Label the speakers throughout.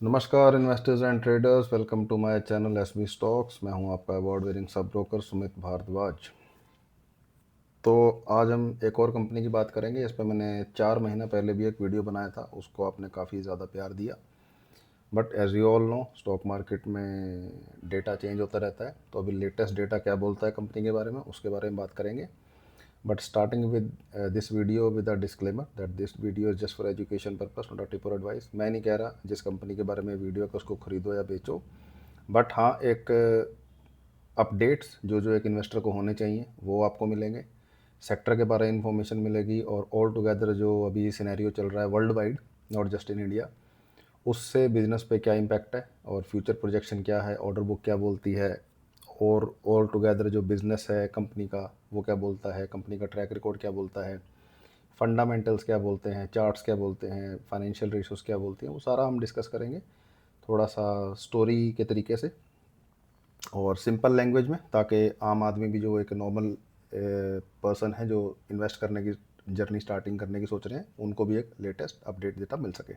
Speaker 1: नमस्कार investors and traders, welcome to my channel SB stocks. मैं हूं आपका award winning sub broker Sumit Bhardwaj. तो आज हम एक और कंपनी की बात करेंगे। इस पर मैंने 4 महीना पहले भी एक वीडियो बनाया था, उसको आपने काफ़ी ज़्यादा प्यार दिया। But as you all know, stock market में डेटा चेंज होता रहता है, तो अभी लेटेस्ट डेटा क्या बोलता है कंपनी के बारे में, उसके बारे में बात करेंगे। But starting with this video with a disclaimer that this video is just for education purpose, not a tip or advice. मैं नहीं कह रहा जिस कंपनी के बारे में वीडियो है उसको खरीदो या बेचो, बट हाँ, एक अपडेट्स जो जो एक इन्वेस्टर को होने चाहिए वो आपको मिलेंगे। सेक्टर के बारे में इंफॉर्मेशन मिलेगी, और ऑल टुगेदर जो अभी सिनेरियो चल रहा है world wide, not just in India, उससे बिजनेस पे क्या इम्पैक्ट है और फ्यूचर प्रोजेक्शन क्या है, ऑर्डर बुक क्या बोलती है, और ऑल टुगेदर जो बिज़नेस है कंपनी का वो क्या बोलता है, कंपनी का ट्रैक रिकॉर्ड क्या बोलता है, फंडामेंटल्स क्या बोलते हैं, चार्ट्स क्या बोलते हैं, फाइनेंशियल रेशोज़ क्या बोलते हैं, वो सारा हम डिस्कस करेंगे थोड़ा सा स्टोरी के तरीके से और सिंपल लैंग्वेज में, ताकि आम आदमी भी जो एक नॉर्मल पर्सन है जो इन्वेस्ट करने की जर्नी स्टार्टिंग करने की सोच रहे हैं, उनको भी एक लेटेस्ट अपडेट डेटा मिल सके।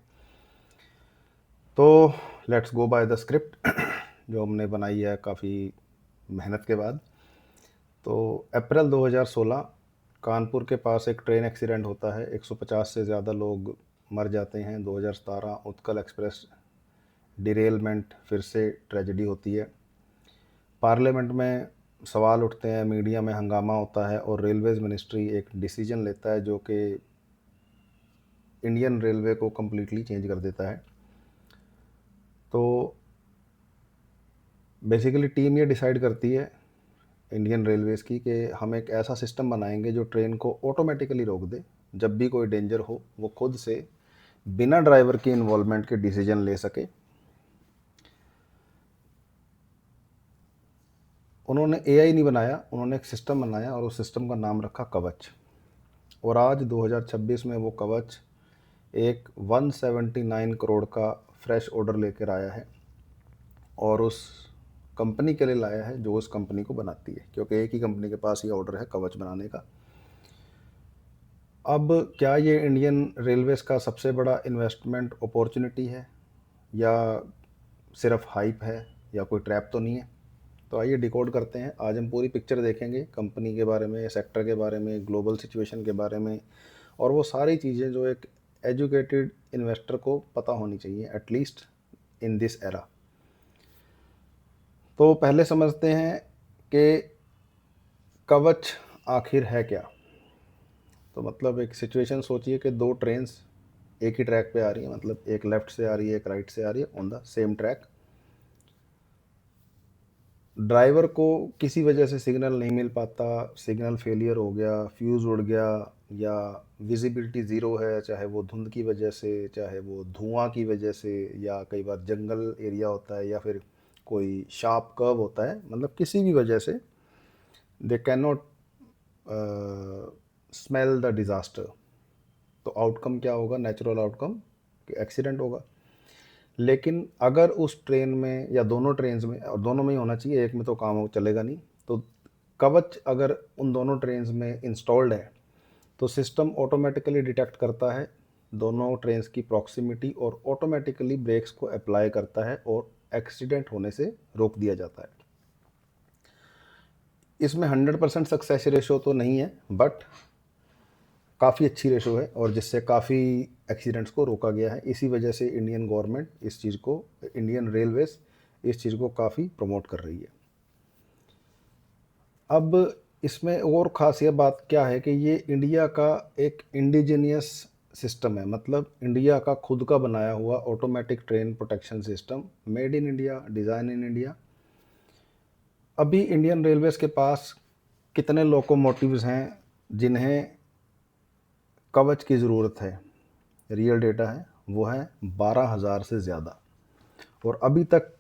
Speaker 1: तो let's go by the script जो हमने बनाई है काफ़ी मेहनत के बाद। तो अप्रैल 2016 कानपुर के पास एक ट्रेन एक्सीडेंट होता है, 150 से ज़्यादा लोग मर जाते हैं। 2017 उत्कल एक्सप्रेस डिरेलमेंट, फिर से ट्रेजेडी होती है। पार्लियामेंट में सवाल उठते हैं, मीडिया में हंगामा होता है, और रेलवेज़ मिनिस्ट्री एक डिसीजन लेता है जो कि इंडियन रेलवे को कम्प्लीटली चेंज कर देता है। तो बेसिकली टीम ये डिसाइड करती है इंडियन रेलवेज़ की कि हम एक ऐसा सिस्टम बनाएंगे जो ट्रेन को ऑटोमेटिकली रोक दे। जब भी कोई डेंजर हो वो खुद से बिना ड्राइवर के इन्वॉल्वमेंट के डिसीजन ले सके। उन्होंने एआई नहीं बनाया, उन्होंने एक सिस्टम बनाया और उस सिस्टम का नाम रखा कवच। और आज 2026 में वो कवच एक 179 करोड़ का फ्रेश ऑर्डर लेकर आया है, और उस कंपनी के लिए लाया है जो उस कंपनी को बनाती है, क्योंकि एक ही कंपनी के पास ये ऑर्डर है कवच बनाने का। अब क्या ये इंडियन रेलवेज़ का सबसे बड़ा इन्वेस्टमेंट अपॉर्चुनिटी है, या सिर्फ हाइप है, या कोई ट्रैप तो नहीं है? तो आइए डिकोड करते हैं। आज हम पूरी पिक्चर देखेंगे कंपनी के बारे में, सेक्टर के बारे में, ग्लोबल सिचुएशन के बारे में, और वो सारी चीज़ें जो एक एजुकेटेड इन्वेस्टर को पता होनी चाहिए, एटलीस्ट इन दिस एरा। तो पहले समझते हैं कि कवच आखिर है क्या। तो मतलब एक सिचुएशन सोचिए कि दो ट्रेन्स एक ही ट्रैक पे आ रही है, मतलब एक लेफ्ट से आ रही है एक राइट से आ रही है, on the same track. Driver को किसी वजह से सिग्नल नहीं मिल पाता, सिग्नल फेलियर हो गया, फ्यूज़ उड़ गया, या विजिबिलिटी ज़ीरो है, चाहे वो धुंध की वजह से, चाहे वो धुआं की वजह से, या कई बार जंगल एरिया होता है, या फिर कोई शार्प कर्व होता है, मतलब किसी भी वजह से they can not smell the disaster. तो आउटकम क्या होगा? नेचुरल आउटकम कि एक्सीडेंट होगा। लेकिन अगर उस ट्रेन में या दोनों ट्रेन्स में, और दोनों में ही होना चाहिए, एक में तो काम चलेगा नहीं, तो कवच अगर उन दोनों ट्रेन्स में इंस्टॉल्ड है तो सिस्टम ऑटोमेटिकली डिटेक्ट करता है दोनों ट्रेन्स की प्रॉक्सिमिटी, और ऑटोमेटिकली ब्रेक्स को अप्लाई करता है और एक्सीडेंट होने से रोक दिया जाता है। इसमें 100% सक्सेस रेशो तो नहीं है, बट काफ़ी अच्छी रेशो है, और जिससे काफ़ी एक्सीडेंट्स को रोका गया है। इसी वजह से इंडियन गवर्नमेंट इस चीज़ को, इंडियन रेलवेज इस चीज़ को काफ़ी प्रमोट कर रही है। अब इसमें और ख़ासियत बात क्या है कि ये इंडिया का एक इंडिजीनियस सिस्टम है, मतलब इंडिया का खुद का बनाया हुआ automatic train protection system, made in India, design in India. अभी इंडियन रेलवेज के पास कितने लोकोमोटिव्स हैं जिन्हें कवच की ज़रूरत है? रियल डेटा है, वो है 12,000 से ज़्यादा। और अभी तक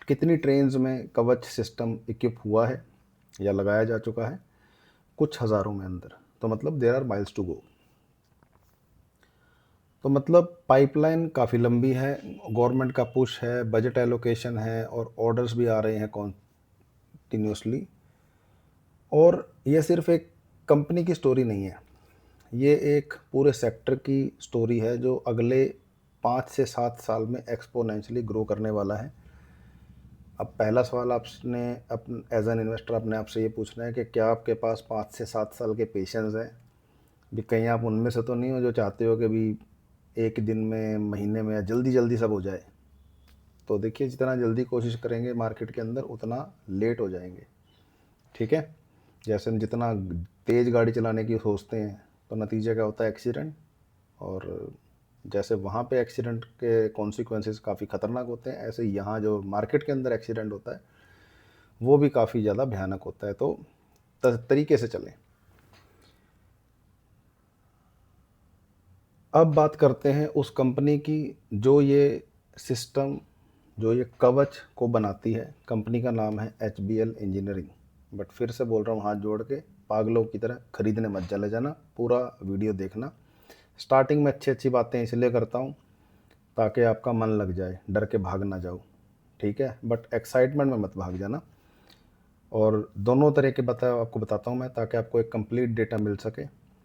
Speaker 1: कितनी ट्रेन्स में कवच सिस्टम इक्विप हुआ है या लगाया जा चुका है? कुछ हज़ारों में अंदर। तो मतलब there are miles to go. तो मतलब पाइपलाइन काफ़ी लंबी है, गवर्नमेंट का पुश है, बजट एलोकेशन है, और ऑर्डर्स भी आ रहे हैं कॉन्टीन्यूसली। और ये सिर्फ एक कंपनी की स्टोरी नहीं है, ये एक पूरे सेक्टर की स्टोरी है जो अगले 5 से 7 साल में एक्सपोनेंशियली ग्रो करने वाला है। अब पहला सवाल आपने एज एन इन्वेस्टर अपने आप से ये पूछना है कि क्या आपके पास 5 से 7 साल के पेशेंस हैं। भी कहीं आप उनमें से तो नहीं हो जो चाहते हो कि भी एक दिन में, महीने में, या जल्दी जल्दी सब हो जाए। तो देखिए, जितना जल्दी कोशिश करेंगे मार्केट के अंदर उतना लेट हो जाएंगे। ठीक है, जैसे हम जितना तेज़ गाड़ी चलाने की सोचते हैं तो नतीजा क्या होता है, एक्सीडेंट। और जैसे वहाँ पे एक्सीडेंट के कॉन्सिक्वेंसेस काफ़ी ख़तरनाक होते हैं, ऐसे यहाँ जो मार्केट के अंदर एक्सीडेंट होता है वो भी काफ़ी ज़्यादा भयानक होता है। तो तरीके से चलें। अब बात करते हैं उस कंपनी की जो ये सिस्टम, जो ये कवच को बनाती है। कंपनी का नाम है HBL इंजीनियरिंग। बट फिर से बोल रहा हूँ, हाथ जोड़ के, पागलों की तरह खरीदने मत चले जाना, पूरा वीडियो देखना। स्टार्टिंग में अच्छी अच्छी बातें इसलिए करता हूँ ताकि आपका मन लग जाए, डर के भाग ना जाओ। ठीक है, बट एक्साइटमेंट में मत भाग जाना। और दोनों तरह के आपको बताता हूँ मैं, ताकि आपको एक कंप्लीट डेटा मिल सके,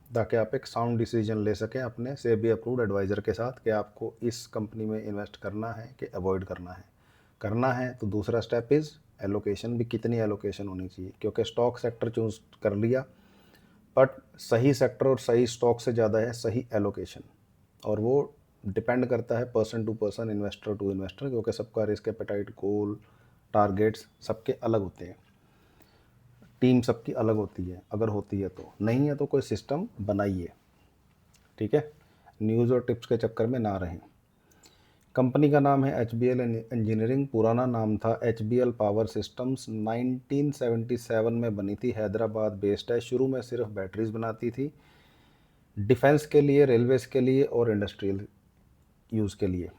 Speaker 1: ताकि आप एक साउंड डिसीजन ले सकें अपने सेबी अप्रूव्ड एडवाइज़र के साथ कि आपको इस कंपनी में इन्वेस्ट करना है कि अवॉइड करना है। करना है तो दूसरा स्टेप इज़ एलोकेशन, भी कितनी एलोकेशन होनी चाहिए। क्योंकि स्टॉक सेक्टर चूज़ कर लिया, बट सही सेक्टर और सही स्टॉक से ज़्यादा है सही एलोकेशन। और वो डिपेंड करता है person to person, investor to investor, क्योंकि सबका रिस्क एपेटाइट, गोल, टारगेट्स सबके अलग होते हैं। टीम सबकी अलग होती है, अगर होती है तो। नहीं है तो कोई सिस्टम बनाइए। ठीक है, न्यूज़ और टिप्स के चक्कर में ना रहें। कंपनी का नाम है HBL इंजीनियरिंग। पुराना नाम था HBL पावर सिस्टम्स। 1977 में बनी थी, हैदराबाद बेस्ड है। शुरू में सिर्फ बैटरीज बनाती थी, डिफेंस के लिए, रेलवेज के लिए और इंडस्ट्रियल यूज़ के लिए।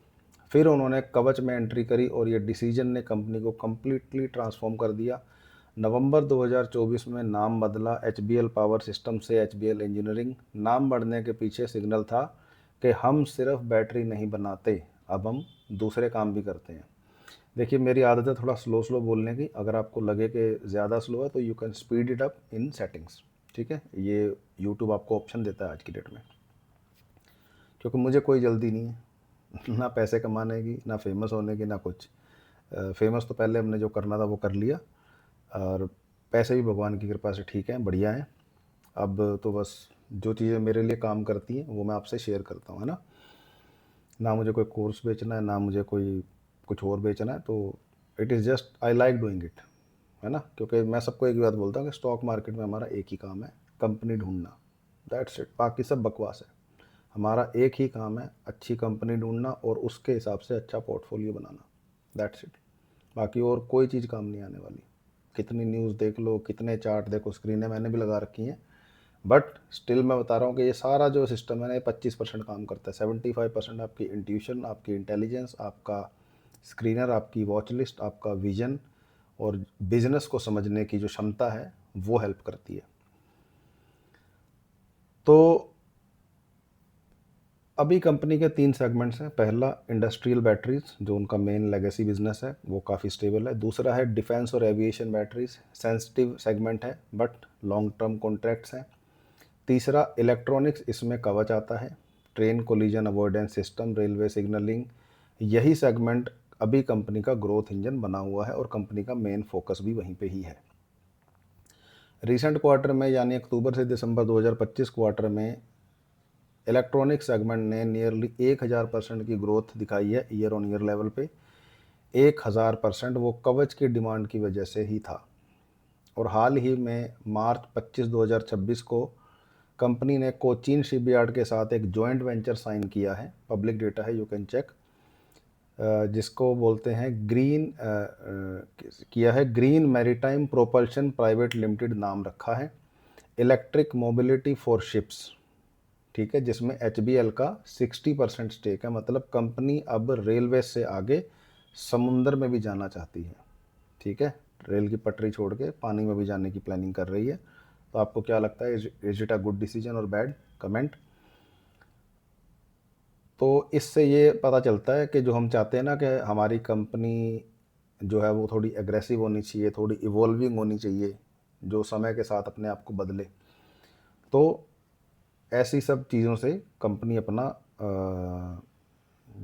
Speaker 1: फिर उन्होंने कवच में एंट्री करी और ये डिसीजन ने कंपनी को कम्प्लीटली ट्रांसफॉर्म कर दिया। नवंबर 2024 में नाम बदला HBL पावर सिस्टम से HBL इंजीनियरिंग। नाम बढ़ने के पीछे सिग्नल था कि हम सिर्फ बैटरी नहीं बनाते, अब हम दूसरे काम भी करते हैं। देखिए, मेरी आदत है थोड़ा स्लो स्लो बोलने की। अगर आपको लगे कि ज़्यादा स्लो है तो you can speed it up in settings. ठीक है, ये यूट्यूब आपको ऑप्शन देता है आज की डेट में। क्योंकि मुझे कोई जल्दी नहीं है ना पैसे कमाने की, ना फेमस होने की, ना कुछ। फेमस तो पहले हमने जो करना था वो कर लिया, और पैसे भी भगवान की कृपा से ठीक हैं, बढ़िया हैं। अब तो बस जो चीज़ें मेरे लिए काम करती हैं वो मैं आपसे शेयर करता हूँ, है ना। ना मुझे कोई कोर्स बेचना है, ना मुझे कोई कुछ और बेचना है। तो it is just I like doing it, है ना। क्योंकि मैं सबको एक ही बात बोलता हूँ कि स्टॉक मार्केट में हमारा एक ही काम है, कंपनी ढूंढना। दैट्स इट, बाकी सब बकवास है। हमारा एक ही काम है, अच्छी कंपनी ढूंढना और उसके हिसाब से अच्छा पोर्टफोलियो बनाना। दैट्स इट, बाकी और कोई चीज़ काम नहीं आने वाली। कितनी न्यूज़ देख लो, कितने चार्ट देखो, स्क्रीनें मैंने भी लगा रखी हैं, बट स्टिल मैं बता रहा हूँ कि ये सारा जो सिस्टम है ना, ये 25% काम करता है। 75% आपकी इंट्यूशन, आपकी इंटेलिजेंस, आपका स्क्रीनर, आपकी वॉच लिस्ट, आपका विजन और बिजनेस को समझने की जो क्षमता है वो हेल्प करती है। तो अभी कंपनी के 3 सेगमेंट्स हैं। पहला इंडस्ट्रियल बैटरीज, जो उनका मेन लेगेसी बिजनेस है, वो काफ़ी स्टेबल है। दूसरा है डिफेंस और एविएशन बैटरीज, सेंसिटिव सेगमेंट है बट लॉन्ग टर्म कॉन्ट्रैक्ट्स हैं। तीसरा इलेक्ट्रॉनिक्स, इसमें कवच आता है, train collision avoidance system, railway signalling. यही सेगमेंट अभी कंपनी का ग्रोथ इंजन बना हुआ है और कंपनी का मेन फोकस भी वहीं पे ही है। रिसेंट क्वार्टर में, यानी अक्टूबर से दिसंबर 2025 क्वार्टर में, इलेक्ट्रॉनिक सेगमेंट ने नियरली 1000% की ग्रोथ दिखाई है ईयर ऑन ईयर लेवल पे। 1000%, वो कवच की डिमांड की वजह से ही था। और हाल ही में मार्च 25 2026 को कंपनी ने कोचीन शिपयार्ड के साथ एक जॉइंट वेंचर साइन किया है। पब्लिक डेटा है, यू कैन चेक। जिसको बोलते हैं किया है green maritime propulsion private limited, नाम रखा है। इलेक्ट्रिक मोबिलिटी फॉर शिप्स, ठीक है, जिसमें HBL का 60% स्टेक है। मतलब कंपनी अब रेलवे से आगे समुंदर में भी जाना चाहती है। ठीक है, रेल की पटरी छोड़ के पानी में भी जाने की प्लानिंग कर रही है। तो आपको क्या लगता है, is it a good decision और बैड? कमेंट। तो इससे ये पता चलता है कि जो हम चाहते हैं ना कि हमारी कंपनी जो है वो थोड़ी एग्रेसिव होनी चाहिए, थोड़ी इवॉल्विंग होनी चाहिए, जो समय के साथ अपने आप को बदले। तो ऐसी सब चीज़ों से कंपनी अपना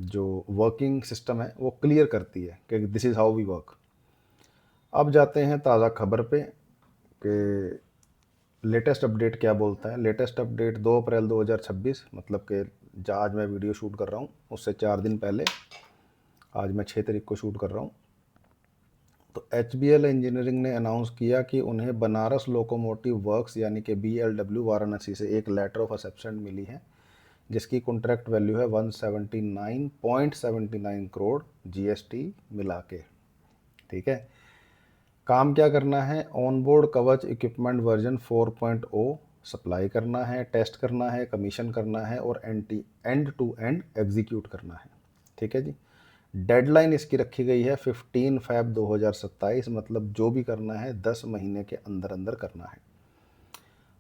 Speaker 1: जो वर्किंग सिस्टम है वो क्लियर करती है कि this is how we work. अब जाते हैं ताज़ा खबर पे कि लेटेस्ट अपडेट क्या बोलता है। लेटेस्ट अपडेट 2 अप्रैल 2026, मतलब कि आज मैं वीडियो शूट कर रहा हूँ उससे 4 दिन पहले, आज मैं 6 तारीख को शूट कर रहा हूँ। तो HBL इंजीनियरिंग ने अनाउंस किया कि उन्हें बनारस लोकोमोटिव वर्क्स यानी कि BLW वाराणसी से एक लेटर ऑफ एक्सेप्टेंस मिली है, जिसकी कॉन्ट्रैक्ट वैल्यू है 179.79 करोड़ GST मिला के। ठीक है, काम क्या करना है, ऑन बोर्ड कवच इक्विपमेंट वर्जन 4.0 सप्लाई करना है, टेस्ट करना है, कमीशन करना है और एंड टू एंड एग्जीक्यूट करना है। ठीक है जी। डेडलाइन इसकी रखी गई है 15 Feb 2027, मतलब जो भी करना है 10 महीने के अंदर अंदर करना है।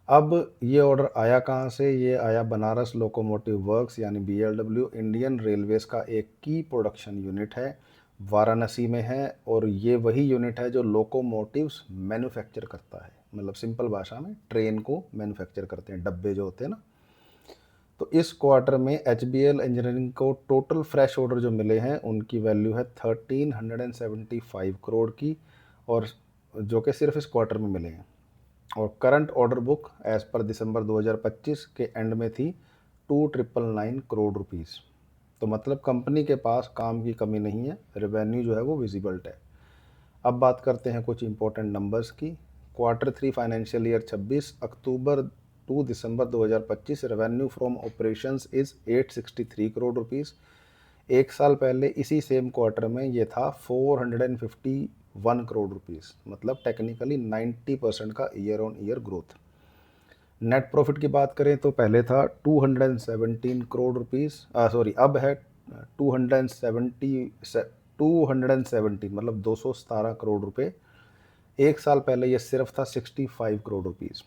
Speaker 1: अब ये ऑर्डर आया कहाँ से, ये आया बनारस लोकोमोटिव वर्क्स यानी BLW, इंडियन रेलवेज का एक की प्रोडक्शन यूनिट है, वाराणसी में है। और ये वही यूनिट है जो लोकोमोटिव्स मैन्युफैक्चर करता है, मतलब सिंपल भाषा में ट्रेन को मैन्युफैक्चर करते हैं, डब्बे जो होते हैं ना। तो इस क्वार्टर में HBL इंजीनियरिंग को टोटल फ्रेश ऑर्डर जो मिले हैं उनकी वैल्यू है 1375 करोड़ की, और जो कि सिर्फ इस क्वार्टर में मिले हैं। और current order book as per दिसंबर 2025 के एंड में थी 2999 करोड़ रुपीस। तो मतलब कंपनी के पास काम की कमी नहीं है, रेवेन्यू जो है वो विजिबल है। अब बात करते हैं कुछ इंपॉर्टेंट नंबर्स की। Q3 financial year 26 October to December 2025 revenue from operations is 863 crore rupees. एक साल पहले इसी सेम क्वार्टर में ये था 451 करोड़ रुपीस, मतलब टेक्निकली 90% का year on year growth. Net profit की बात करें तो पहले था 217 करोड़ रुपीस, सॉरी अब है 270 मतलब 217 करोड़ रुपए। एक साल पहले ये सिर्फ था 65 करोड़ रुपीस,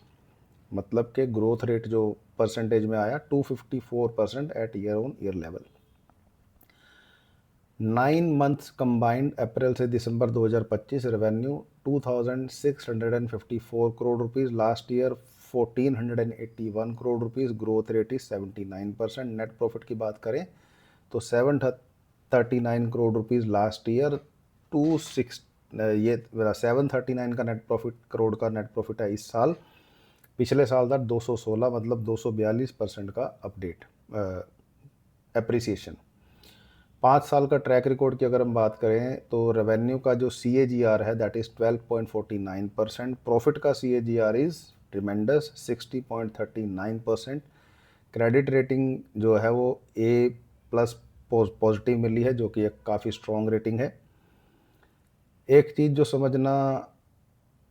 Speaker 1: मतलब कि ग्रोथ रेट जो परसेंटेज में आया 254% at year on year level. 9 months combined अप्रैल से दिसंबर 2025 revenue 2654 crore rupees, last year 1481 crore rupees, growth rate is 79%। Net profit की बात करें तो 739 करोड़ रुपीस लास्ट ईयर, 26 ये 739 का नेट प्रॉफिट, करोड़ का नेट प्रॉफिट है इस साल। पिछले साल था 216, मतलब 242% का अपडेट एप्रिसिएशन। 5 साल का ट्रैक रिकॉर्ड की अगर हम बात करें तो रेवेन्यू का जो CAGR है दैट इज़ 12.49%, प्रॉफिट का CAGR is tremendous 60.39%। Credit rating जो है वो A+ पॉजिटिव मिली है, जो कि एक काफ़ी स्ट्रॉन्ग रेटिंग है। एक चीज़ जो समझना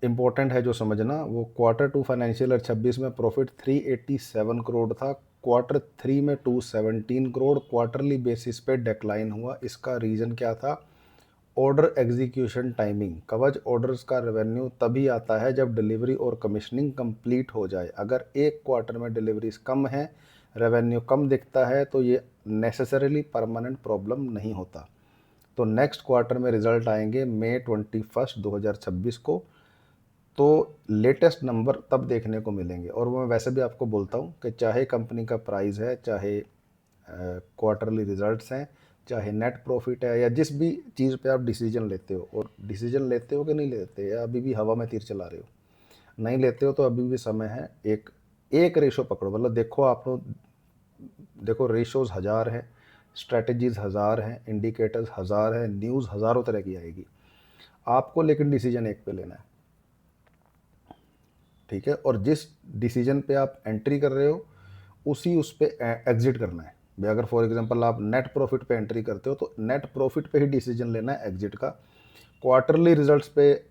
Speaker 1: इम्पोर्टेंट है, जो समझना, वो Q2 फाइनेंशियल ईयर 26 में प्रॉफिट 387 करोड़ था, Q3 में 217 करोड़, क्वार्टरली बेसिस पे डिक्लाइन हुआ। इसका रीज़न क्या था, ऑर्डर एग्जीक्यूशन टाइमिंग। कवच ऑर्डर्स का रेवेन्यू तभी आता है जब डिलीवरी और कमीशनिंग कंप्लीट हो जाए। अगर एक क्वार्टर में डिलीवरीज कम है, रेवेन्यू कम दिखता है, तो ये नेसेसरीली परमानेंट प्रॉब्लम नहीं होता। तो नेक्स्ट क्वार्टर में रिजल्ट आएंगे मई 21, 2026 को, तो लेटेस्ट नंबर तब देखने को मिलेंगे। और मैं वैसे भी आपको बोलता हूँ कि चाहे कंपनी का प्राइस है, चाहे क्वार्टरली रिजल्ट्स हैं, चाहे नेट प्रॉफिट है, या जिस भी चीज़ पे आप डिसीजन लेते हो, और डिसीजन लेते हो कि नहीं लेते, या अभी भी हवा में तीर चला रहे हो, नहीं लेते हो तो अभी भी समय है। एक एक रेशो पकड़ो, मतलब देखो आप लोग, देखो रेशोज़ हज़ार हैं, स्ट्रेटजीज़ हज़ार हैं, इंडिकेटर्स हज़ार हैं, न्यूज़ हज़ारों तरह की आएगी, आपको लेकिन डिसीजन एक पे लेना है। ठीक है, और जिस डिसीजन पे आप एंट्री कर रहे हो उसी उस पे एग्जिट करना है भाई। अगर फॉर एग्जांपल आप नेट प्रॉफिट पे एंट्री करते हो तो नेट प्रॉफिट पे ही डिसीजन लेना है एग्जिट का। क्वार्टरली रिजल्ट्स पे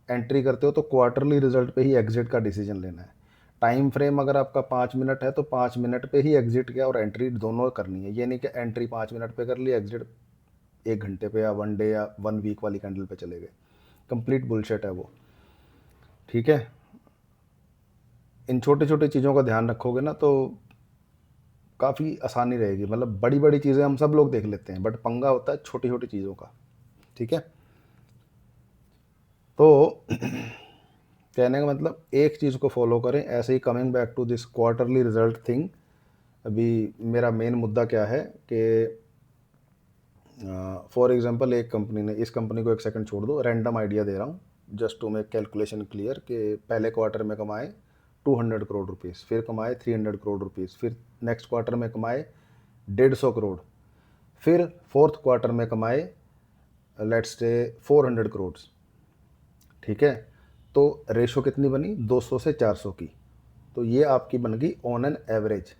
Speaker 1: एंट्री करते हो तो क्वार्टरली रिजल्ट पे ही एग्जिट का डिसीजन लेना है। टाइम फ्रेम अगर आपका 5 मिनट है तो 5 मिनट पे ही एग्जिट किया और एंट्री दोनों करनी है। ये नहीं कि एंट्री 5 मिनट पे कर ली, एग्जिट 1 घंटे पे या 1 डे या 1 वीक वाली कैंडल पे चले गए, कंप्लीट बुलशेट है वो। ठीक है, इन छोटी छोटी चीज़ों का ध्यान रखोगे ना तो काफ़ी आसानी रहेगी। मतलब बड़ी बड़ी चीज़ें हम सब लोग देख लेते हैं, बट पंगा होता है छोटी छोटी चीज़ों का। ठीक है, तो कहने का मतलब एक चीज़ को फॉलो करें। ऐसे ही coming back to this quarterly result thing, अभी मेरा मेन मुद्दा क्या है कि फॉर एग्जांपल एक कंपनी ने, इस कंपनी को एक सेकंड छोड़ दो, रैंडम आइडिया दे रहा हूँ just to make calculation clear, कि पहले क्वार्टर में कमाए 200 करोड़ रुपीज़, फिर कमाए 300 करोड़ रुपीज़, फिर नेक्स्ट क्वार्टर में कमाए 150 करोड़, फिर फोर्थ क्वार्टर में कमाए लेट्स से 400 करोड़। ठीक है, तो रेशो कितनी बनी, 200 से 400 की। तो ये आपकी बन गई ऑन एन एवरेज।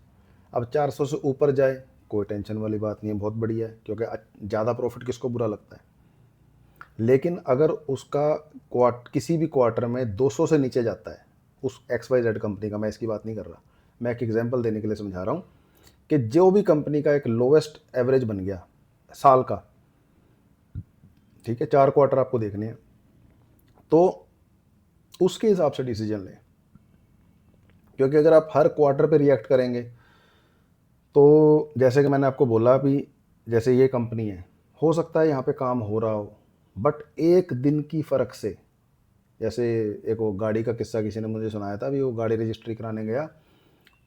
Speaker 1: अब 400 से ऊपर जाए कोई टेंशन वाली बात नहीं है, बहुत बढ़िया है, क्योंकि ज़्यादा प्रॉफिट किसको बुरा लगता है। लेकिन अगर उसका किसी भी क्वार्टर में 200 से नीचे जाता है, उस XYZ कंपनी का, मैं इसकी बात नहीं कर रहा, मैं एक एग्जांपल देने के लिए समझा रहा हूँ, कि जो भी कंपनी का एक लोवेस्ट एवरेज बन गया साल का, ठीक है, 4 क्वार्टर आपको देखने हैं, तो उसके हिसाब से डिसीजन लें। क्योंकि अगर आप हर क्वार्टर पे रिएक्ट करेंगे, तो जैसे कि मैंने आपको बोला अभी, जैसे ये कंपनी है, हो सकता है यहाँ पे काम हो रहा हो, बट एक दिन की फ़र्क से, जैसे एक वो गाड़ी का किस्सा किसी ने मुझे सुनाया था, अभी वो गाड़ी रजिस्ट्री कराने गया,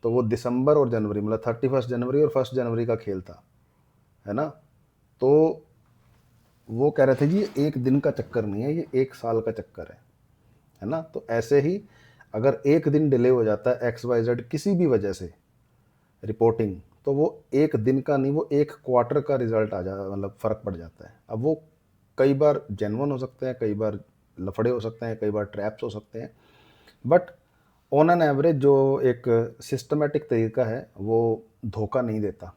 Speaker 1: तो वो दिसंबर और जनवरी, मतलब 31 जनवरी और 1 जनवरी का खेल था, है ना। तो वो कह रहे थे जी ये एक दिन का चक्कर नहीं है, ये एक साल का चक्कर है ना। तो ऐसे ही अगर एक दिन डिले हो जाता है XYZ किसी भी वजह से रिपोर्टिंग, तो वो एक दिन का नहीं, वो एक क्वार्टर का रिजल्ट आ जाता, मतलब फ़र्क पड़ जाता है। अब वो कई बार जेन्युइन हो सकते हैं, कई बार लफड़े हो सकते हैं, कई बार ट्रैप्स हो सकते हैं, बट ऑन एन एवरेज जो एक सिस्टमेटिक तरीका है वो धोखा नहीं देता।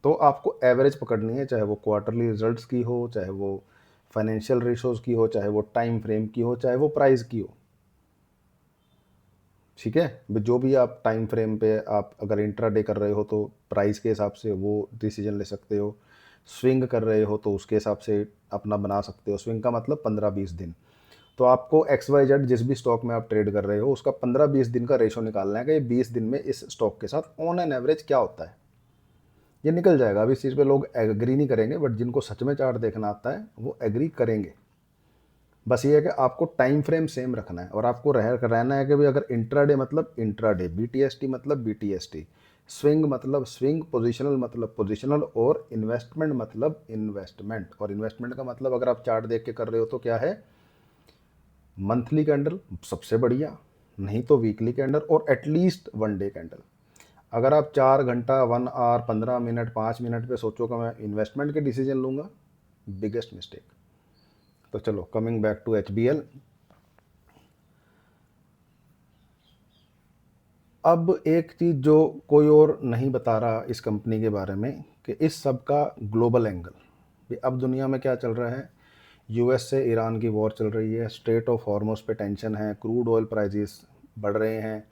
Speaker 1: तो आपको एवरेज पकड़नी है, चाहे वो क्वार्टरली रिजल्ट्स की हो, चाहे वो फाइनेंशियल रेशोज़ की हो, चाहे वो टाइम फ्रेम की हो, चाहे वो प्राइस की हो। ठीक है, जो भी आप टाइम फ्रेम पे, आप अगर इंट्राडे कर रहे हो तो प्राइस के हिसाब से वो डिसीजन ले सकते हो, स्विंग कर रहे हो तो उसके हिसाब से अपना बना सकते हो। स्विंग का मतलब 15-20 दिन। तो आपको XYZ जिस भी स्टॉक में आप ट्रेड कर रहे हो उसका 15-20 दिन का रेशो निकालना है कि 20 दिन में इस स्टॉक के साथ ऑन एन एवरेज क्या होता है। ये निकल जाएगा। अभी इस चीज़ पे लोग एग्री नहीं करेंगे, बट जिनको सच में चार्ट देखना आता है वो एग्री करेंगे। बस ये है कि आपको टाइम फ्रेम सेम रखना है, और आपको रहना है कि भाई अगर इंट्राडे मतलब इंट्राडे, BTST मतलब BTST, स्विंग मतलब स्विंग, पोजिशनल मतलब पोजिशनल, और इन्वेस्टमेंट मतलब इन्वेस्टमेंट। और इन्वेस्टमेंट का मतलब अगर आप चार्ट देख के कर रहे हो तो क्या है, मंथली कैंडल सबसे बढ़िया, नहीं तो वीकली कैंडल, और एटलीस्ट 1 डे कैंडल। अगर आप 4 घंटा, 1 आवर, 15 मिनट, 5 मिनट पे सोचो कि मैं इन्वेस्टमेंट के डिसीजन लूँगा, बिगेस्ट मिस्टेक। तो चलो कमिंग बैक टू HBL। अब एक चीज़ जो कोई और नहीं बता रहा इस कंपनी के बारे में, कि इस सब का ग्लोबल एंगल। अब दुनिया में क्या चल रहा है, US से ईरान की वॉर चल रही है, स्ट्रेट ऑफ हॉर्मुज पे टेंशन है, क्रूड ऑयल प्राइसेस बढ़ रहे हैं,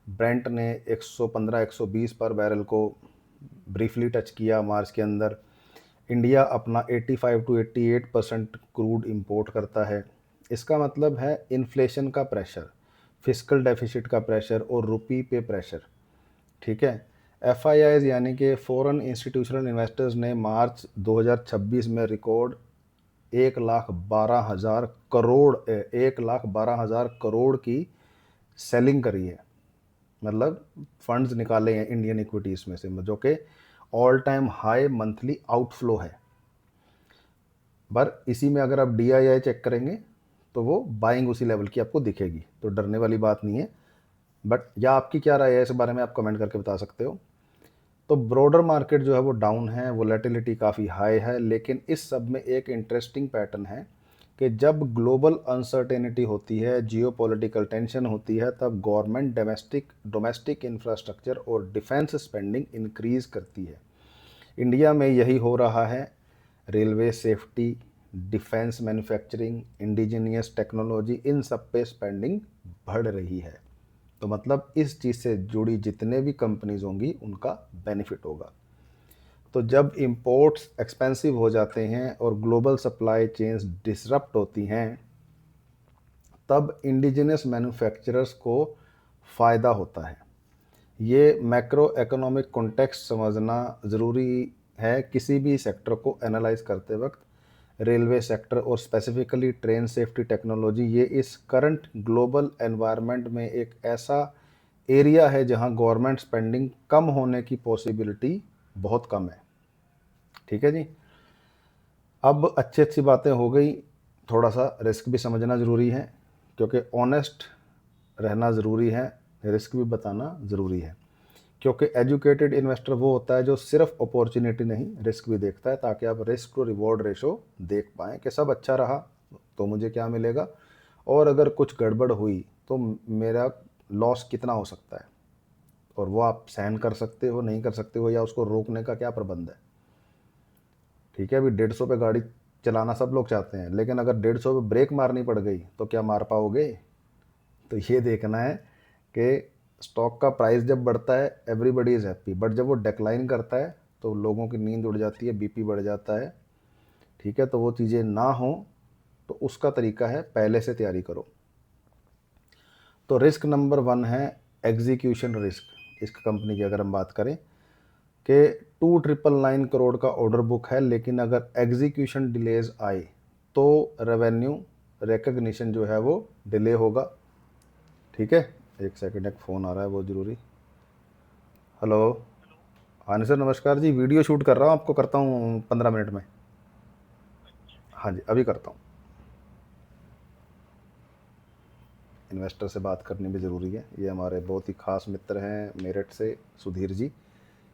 Speaker 1: ब्रेंट ने 115-120 पर बैरल को ब्रीफली टच किया मार्च के अंदर। इंडिया अपना 85 to 88% क्रूड इंपोर्ट करता है। इसका मतलब है इन्फ्लेशन का प्रेशर, फिस्कल डेफिसिट का प्रेशर, और रुपी पे प्रेशर। ठीक है, FIIs यानी कि फॉरेन इंस्टीट्यूशनल इन्वेस्टर्स ने मार्च 2026 में रिकॉर्ड 1,12,000 करोड़ की सेलिंग करी है, मतलब फंड्स निकाले हैं इंडियन इक्विटीज़ में से, जो कि all time high monthly outflow है। पर इसी में अगर आप DII चेक करेंगे तो वो बाइंग उसी लेवल की आपको दिखेगी, तो डरने वाली बात नहीं है। बट या आपकी क्या राय है इस बारे में, आप कमेंट करके बता सकते हो। तो ब्रॉडर मार्केट जो है वो डाउन है, वोलेटिलिटी काफ़ी हाई है, लेकिन इस सब में एक इंटरेस्टिंग पैटर्न है कि जब ग्लोबल अनसर्टेनिटी होती है, जियोपॉलिटिकल टेंशन होती है, तब गवर्नमेंट डोमेस्टिक इंफ्रास्ट्रक्चर और डिफेंस स्पेंडिंग इंक्रीज करती है। इंडिया में यही हो रहा है। Railway safety, defence manufacturing, indigenous technology, इन सब पे स्पेंडिंग बढ़ रही है। तो मतलब इस चीज़ से जुड़ी जितने भी कंपनीज होंगी उनका बेनिफिट होगा। तो जब इंपोर्ट्स एक्सपेंसिव हो जाते हैं और ग्लोबल सप्लाई चेन्स डिसरप्ट होती हैं, तब इंडिजिनस मैन्युफैक्चरर्स को फ़ायदा होता है। ये मैक्रो इकोनॉमिक कॉन्टेक्स्ट समझना ज़रूरी है किसी भी सेक्टर को एनालाइज करते वक्त। रेलवे सेक्टर और स्पेसिफिकली ट्रेन सेफ्टी टेक्नोलॉजी, ये इस करंट ग्लोबल एनवायरनमेंट में एक ऐसा एरिया है जहां गवर्नमेंट स्पेंडिंग कम होने की पॉसिबिलिटी बहुत कम है। ठीक है जी। अब अच्छी अच्छी बातें हो गई, थोड़ा सा रिस्क भी समझना ज़रूरी है, क्योंकि ऑनेस्ट रहना ज़रूरी है, रिस्क भी बताना ज़रूरी है। क्योंकि एजुकेटेड इन्वेस्टर वो होता है जो सिर्फ अपॉर्चुनिटी नहीं रिस्क भी देखता है, ताकि आप रिस्क टू रिवॉर्ड रेशो देख पाएँ कि सब अच्छा रहा तो मुझे क्या मिलेगा, और अगर कुछ गड़बड़ हुई तो मेरा लॉस कितना हो सकता है, और वो आप सहन कर सकते हो नहीं कर सकते हो, या उसको रोकने का क्या प्रबंध है। ठीक है, अभी 150 पे गाड़ी चलाना सब लोग चाहते हैं, लेकिन अगर 150 पे ब्रेक मारनी पड़ गई तो क्या मार पाओगे। तो ये देखना है कि स्टॉक का प्राइस जब बढ़ता है एवरीबडी इज़ हैप्पी, बट जब वो डिक्लाइन करता है तो लोगों की नींद उड़ जाती है, बीपी बढ़ जाता है। ठीक है, तो वो चीज़ें ना हो, तो उसका तरीका है पहले से तैयारी करो। तो रिस्क नंबर 1 है एग्जीक्यूशन रिस्क। इस कंपनी की अगर हम बात करें कि 2,999 करोड़ का ऑर्डर बुक है, लेकिन अगर एग्जीक्यूशन डिलेज आए तो रेवेन्यू रिकग्निशन जो है वो डिले होगा। ठीक है, एक सेकंड, एक फ़ोन आ रहा है बहुत ज़रूरी। हेलो। हाँ जी सर, नमस्कार जी, वीडियो शूट कर रहा हूँ, आपको करता हूँ 15 मिनट में। हाँ जी, अभी करता हूँ। इन्वेस्टर से बात करनी भी ज़रूरी है। ये हमारे बहुत ही खास मित्र हैं मेरठ से, सुधीर जी।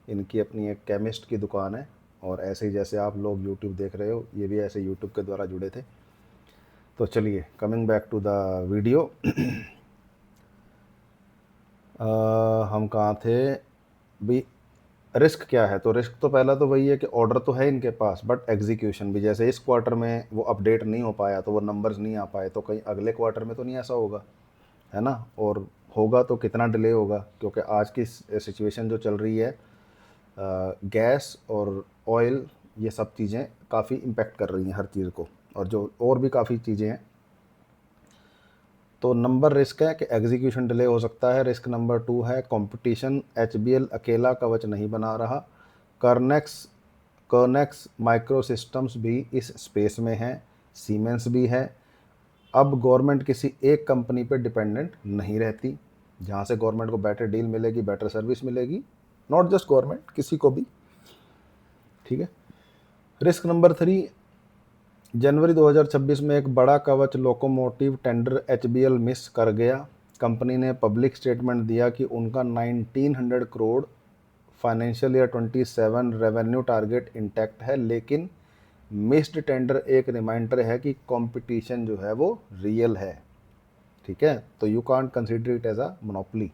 Speaker 1: इनकी अपनी एक केमिस्ट की दुकान है, और ऐसे ही जैसे आप लोग यूट्यूब देख रहे हो, ये भी ऐसे यूट्यूब के द्वारा जुड़े थे। तो coming back to the video. हम कहाँ थे भी। रिस्क क्या है, तो रिस्क तो पहला तो वही है कि ऑर्डर तो है इनके पास, बट एग्जीक्यूशन भी, जैसे इस क्वार्टर में वो अपडेट नहीं हो पाया तो वो नंबर्स नहीं आ पाए, तो कहीं अगले क्वार्टर में तो नहीं ऐसा होगा, है ना। और होगा तो कितना डिले होगा, क्योंकि आज की सिचुएशन जो चल रही है, गैस और ऑयल, ये सब चीज़ें काफ़ी इम्पेक्ट कर रही हैं हर चीज़ को, और जो और भी काफ़ी चीज़ें हैं। तो नंबर रिस्क है कि एग्जीक्यूशन डिले हो सकता है। रिस्क नंबर 2 है कंपटीशन। एचबीएल अकेला कवच नहीं बना रहा, कर्नेक्स कर्नेक्स माइक्रो सिस्टम्स भी इस स्पेस में है, सीमेंस भी है। अब गवर्नमेंट किसी एक कंपनी पे डिपेंडेंट नहीं रहती, जहाँ से गवर्नमेंट को बेटर डील मिलेगी, बेटर सर्विस मिलेगी, नॉट जस्ट गवर्नमेंट, किसी को भी। ठीक है। रिस्क नंबर 3, जनवरी 2026 में एक बड़ा कवच लोकोमोटिव टेंडर एचबीएल मिस कर गया। कंपनी ने पब्लिक स्टेटमेंट दिया कि उनका 1900 crore financial year 27 revenue target intact है, लेकिन मिस्ड टेंडर एक रिमाइंडर है कि कंपटीशन जो है वो रियल है। ठीक है, तो you can't consider it as a monopoly.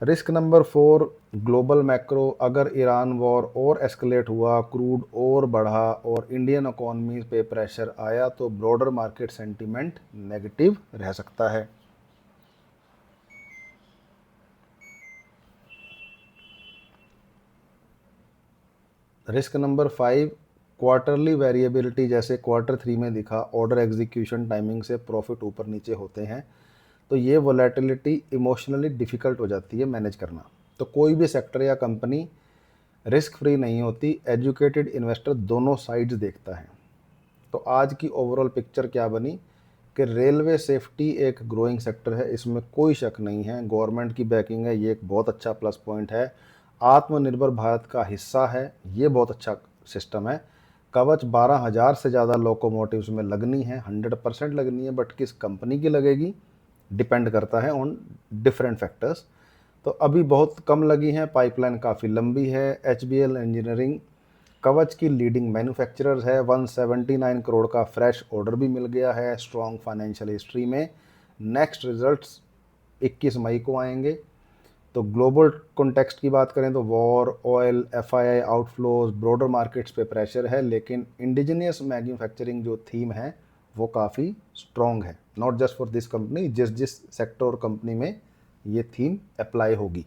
Speaker 1: Risk number 4, global macro. अगर ईरान वॉर और एस्केलेट हुआ, क्रूड और बढ़ा और इंडियन इकोनॉमी पे प्रेशर आया, तो ब्रॉडर मार्केट सेंटीमेंट नेगेटिव रह सकता है। Risk number 5, quarterly variability. जैसे Q3 में दिखा, ऑर्डर एग्जीक्यूशन टाइमिंग से प्रॉफिट ऊपर नीचे होते हैं, तो ये वोलेटिलिटी इमोशनली डिफ़िकल्ट हो जाती है मैनेज करना। तो कोई भी सेक्टर या कंपनी रिस्क फ्री नहीं होती। एजुकेटेड इन्वेस्टर दोनों साइड्स देखता है। तो आज की ओवरऑल पिक्चर क्या बनी कि रेलवे सेफ्टी एक ग्रोइंग सेक्टर है, इसमें कोई शक नहीं है। गवर्नमेंट की बैकिंग है, ये एक बहुत अच्छा प्लस पॉइंट है। आत्मनिर्भर भारत का हिस्सा है, ये बहुत अच्छा सिस्टम है। कवच 12,000 से ज़्यादा लोकोमोटिव्स में लगनी है, 100% लगनी है, बट किस कंपनी की लगेगी डिपेंड करता है ऑन डिफरेंट फैक्टर्स। तो अभी बहुत कम लगी हैं, पाइपलाइन काफ़ी लंबी है। एचबीएल इंजीनियरिंग कवच की लीडिंग मैन्युफैक्चरर है। 179 करोड़ का फ्रेश ऑर्डर भी मिल गया है स्ट्रॉन्ग फाइनेंशियल हिस्ट्री में। नेक्स्ट रिजल्ट्स 21 मई को आएंगे। तो ग्लोबल कॉन्टेक्स्ट की बात करें तो war, oil, FII outflows, broader markets पे प्रेशर है, लेकिन इंडिजिनियस मैन्युफैक्चरिंग जो थीम है वो काफ़ी स्ट्रॉन्ग है, not just for this company, जिस जिस सेक्टर और कंपनी में ये थीम अप्लाई होगी।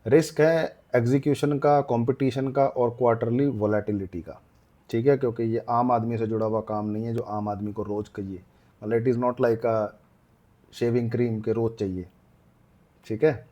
Speaker 1: रिस्क है एग्जीक्यूशन का, कंपटीशन का और क्वार्टरली वोलेटिलिटी का। ठीक है, क्योंकि ये आम आदमी से जुड़ा हुआ काम नहीं है जो आम आदमी को रोज़ चाहिए, मतलब it is not like a shaving cream के रोज़ चाहिए। ठीक है,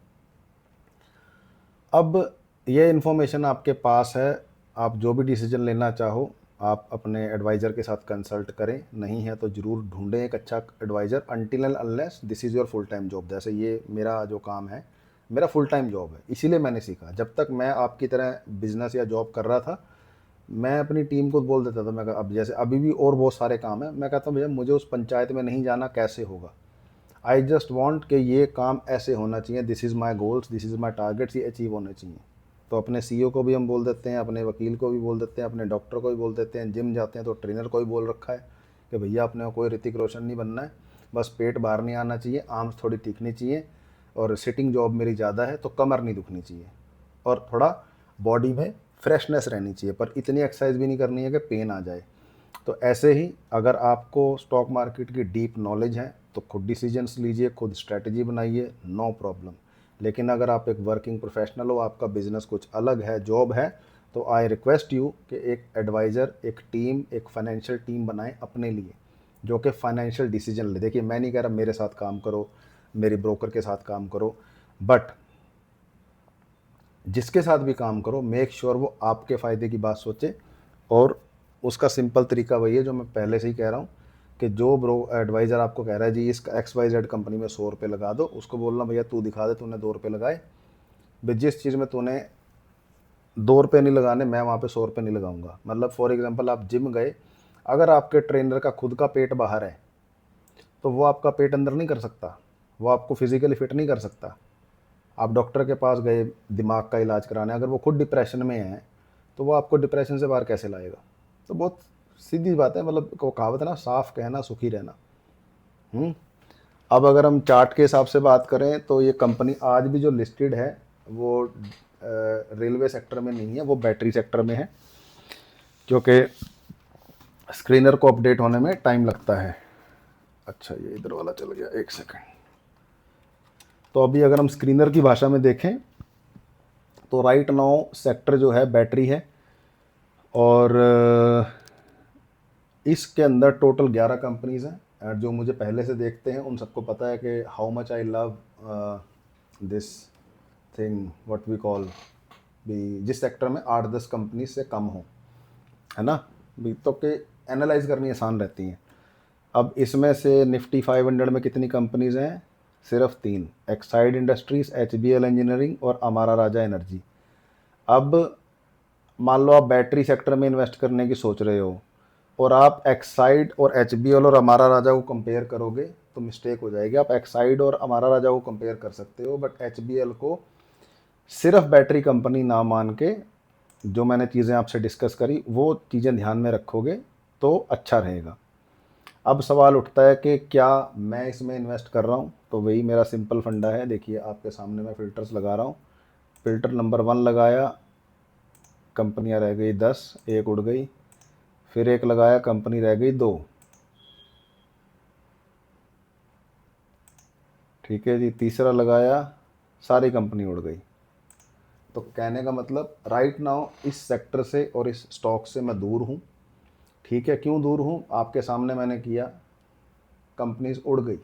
Speaker 1: अब ये इन्फॉर्मेशन आपके पास है, आप जो भी डिसीजन लेना चाहो आप अपने एडवाइज़र के साथ कंसल्ट करें, नहीं है तो ज़रूर ढूंढें एक अच्छा advisor. Until and unless this is your full time job, जैसे ये मेरा जो काम है मेरा फुल टाइम जॉब है, इसीलिए मैंने सीखा। जब तक मैं आपकी तरह बिजनेस या जॉब कर रहा था, मैं अपनी टीम को बोल देता था, मैं अब जैसे अभी भी और बहुत सारे काम है, मैं कहता हूँ भैया मुझे उस पंचायत में नहीं जाना, कैसे होगा, आई जस्ट वॉन्ट कि ये काम ऐसे होना चाहिए, this is my goals, this is my targets, ये अचीव होने चाहिए। तो अपने सीईओ को भी हम बोल देते हैं, अपने वकील को भी बोल देते हैं, अपने डॉक्टर को भी बोल देते हैं, जिम जाते हैं तो ट्रेनर को भी बोल रखा है कि भैया अपने को कोई ऋतिक रोशन नहीं बनना है, बस पेट बाहर नहीं आना चाहिए, आर्म्स थोड़ी दिखनी चाहिए, और सिटिंग जॉब मेरी ज़्यादा है तो कमर नहीं दुखनी चाहिए, और थोड़ा बॉडी में फ्रेशनेस रहनी चाहिए, पर इतनी एक्सरसाइज भी नहीं करनी है कि पेन आ जाए। तो ऐसे ही अगर आपको स्टॉक मार्केट की डीप नॉलेज है तो खुद डिसीजंस लीजिए, खुद स्ट्रेटजी बनाइए, नो प्रॉब्लम। लेकिन अगर आप एक वर्किंग प्रोफेशनल हो, आपका बिजनेस कुछ अलग है, जॉब है, तो आई रिक्वेस्ट यू कि एक एडवाइज़र, एक टीम, एक फाइनेंशियल टीम बनाएं अपने लिए, जो कि फाइनेंशियल डिसीजन ले। देखिए मैं नहीं कह रहा मेरे साथ काम करो, मेरी ब्रोकर के साथ काम करो, बट जिसके साथ भी काम करो मेक श्योर वो आपके फ़ायदे की बात सोचे। और उसका सिंपल तरीका वही है जो मैं पहले से ही कह रहा हूँ कि जो एडवाइज़र आपको कह रहा है जी इस XYZ कंपनी में 100 रुपये लगा दो, उसको बोलना भैया तू दिखा दे तूने 2 रुपये लगाए, भाई जिस चीज़ में तूने 2 रुपये नहीं लगाने, मैं वहाँ पे 100 रुपये नहीं लगाऊंगा। मतलब फॉर एग्जांपल आप जिम गए, अगर आपके ट्रेनर का खुद का पेट बाहर है तो वो आपका पेट अंदर नहीं कर सकता, वो आपको फिजिकली फिट नहीं कर सकता। आप डॉक्टर के पास गए दिमाग का इलाज कराने, अगर वो खुद डिप्रेशन में है तो वो आपको डिप्रेशन से बाहर कैसे लाएगा। तो बहुत सीधी बात है, मतलब वो कहावत है ना, साफ कहना सुखी रहना। अब अगर हम चार्ट के हिसाब से बात करें तो ये कंपनी आज भी जो लिस्टेड है वो रेलवे सेक्टर में नहीं है, वो बैटरी सेक्टर में है, क्योंकि स्क्रीनर को अपडेट होने में टाइम लगता है। अच्छा ये इधर वाला चल गया, एक सेकंड। तो अभी अगर हम स्क्रीनर की भाषा में देखें तो राइट नाउ सेक्टर जो है बैटरी है, और इसके अंदर टोटल 11 कंपनीज हैं। और जो मुझे पहले से देखते हैं उन सबको पता है कि how much I love this thing what we call भी, जिस सेक्टर में 8-10 कंपनी से कम हो, है ना, भी तो कि एनालाइज करनी आसान रहती हैं। अब इसमें से निफ्टी 500 में कितनी कंपनीज हैं, सिर्फ 3, एक्साइड इंडस्ट्रीज, HBL इंजीनियरिंग और अमारा राजा एनर्जी। अब मान लो आप बैटरी सेक्टर में इन्वेस्ट करने की सोच रहे हो और आप एक्साइड और HBL और अमारा राजा को कंपेयर करोगे तो मिस्टेक हो जाएगी। आप एक्साइड और अमारा राजा को कंपेयर कर सकते हो, बट HBL को सिर्फ बैटरी कंपनी ना मान के जो मैंने चीज़ें आपसे डिस्कस करी वो चीज़ें ध्यान में रखोगे तो अच्छा रहेगा। अब सवाल उठता है कि क्या मैं इसमें इन्वेस्ट कर रहा हूँ, तो वही मेरा सिंपल फंडा है। देखिए आपके सामने मैं फ़िल्टर्स लगा रहा हूँ, फ़िल्टर नंबर 1 लगाया, कंपनियाँ रह गई 10, एक उड़ गई, फिर एक लगाया, कंपनी रह गई 2, ठीक है जी, तीसरा लगाया, सारी कंपनी उड़ गई। तो कहने का मतलब राइट नाउ इस सेक्टर से और इस स्टॉक से मैं दूर हूँ। ठीक है, क्यों दूर हूँ, आपके सामने मैंने किया, कंपनीज उड़ गई।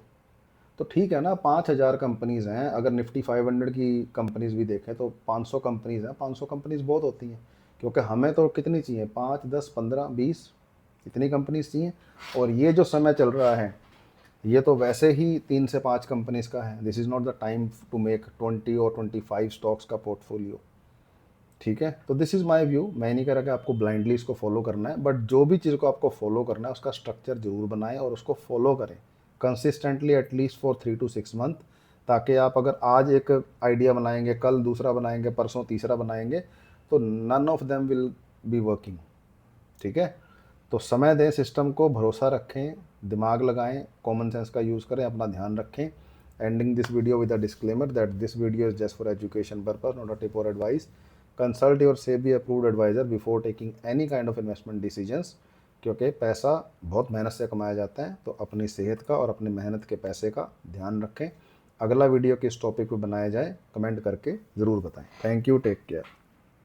Speaker 1: तो ठीक है ना, 5,000 कंपनीज़ हैं, अगर निफ्टी 500 की कंपनीज़ भी देखें तो 500 कंपनीज़ हैं। 500 कंपनीज़ बहुत होती हैं, क्योंकि हमें तो कितनी चाहिए, 5, 10, 15, 20, इतनी कंपनीज़ चाहिए। और ये जो समय चल रहा है ये तो वैसे ही 3 से 5 कंपनीज़ का है। This is not the time to make 20 और 25 स्टॉक्स का पोर्टफोलियो। ठीक है, तो दिस इज़ माय व्यू। मैं नहीं कह रहा कि आपको ब्लाइंडली इसको फॉलो करना है, बट जो भी चीज़ को आपको फॉलो करना है उसका स्ट्रक्चर ज़रूर बनाएं और उसको फॉलो करें consistently at least for 3 to 6 month, ताकि आप अगर आज एक आइडिया बनाएंगे, कल दूसरा बनाएंगे, परसों तीसरा बनाएंगे, तो none of them will be working. ठीक है, तो समय दें सिस्टम को, भरोसा रखें, दिमाग लगाएं, कॉमन सेंस का यूज़ करें, अपना ध्यान रखें। Ending this video with a disclaimer that this video is just for education purpose, not a tip or advice. Consult your SEBI approved adviser before taking any kind of investment decisions, क्योंकि पैसा बहुत मेहनत से कमाया जाता है। तो अपनी सेहत का और अपनी मेहनत के पैसे का ध्यान रखें। अगला वीडियो किस टॉपिक पर बनाया जाए कमेंट करके ज़रूर बताएं। Thank you, take care.